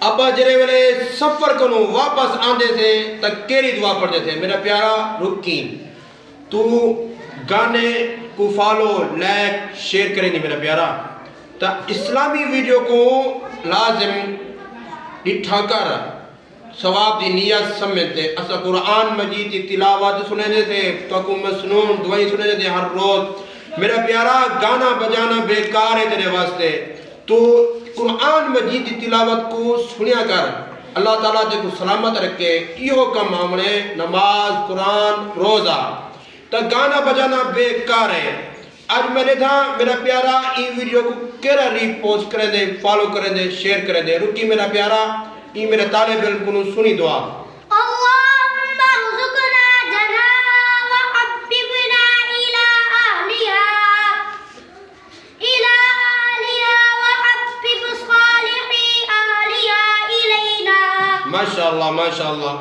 ابا جرے ویلے سفر کنو واپس آندے تھے تک کیری دعا پڑھتے تھے میرا پیارا رکی تو گانے کو فالو لائک شیئر کریں گے میرا پیارا تا اسلامی ویڈیو کو لازم ڈٹھا کر ثواب دی نیت سمجھتے اسا قرآن مجید کی تلاوت سنے تھے تو کو مسنون دعائیں سنے تھے ہر روز میرا پیارا گانا بجانا بیکار ہے تیرے واسطے تو قرآن مجید کی تلاوت کو سنیا کر اللہ تعالیٰ دے کو سلامت رکھے یہ کم ہمیں نماز قرآن روزہ تا گانا بجانا بیکار ہے آج میں نے تھا میرا پیارا ای ویڈیو کو کیرا ری پوسٹ کریں دے فالو کریں دے شیئر کریں دے رکی میرا پیارا ای میرے طالب علم کو سنی دعا اللهم ارزقنا جناها وحببنا إلى أهلها وحبب صالحي أهلها إلينا ماشاءاللہ ماشاءاللہ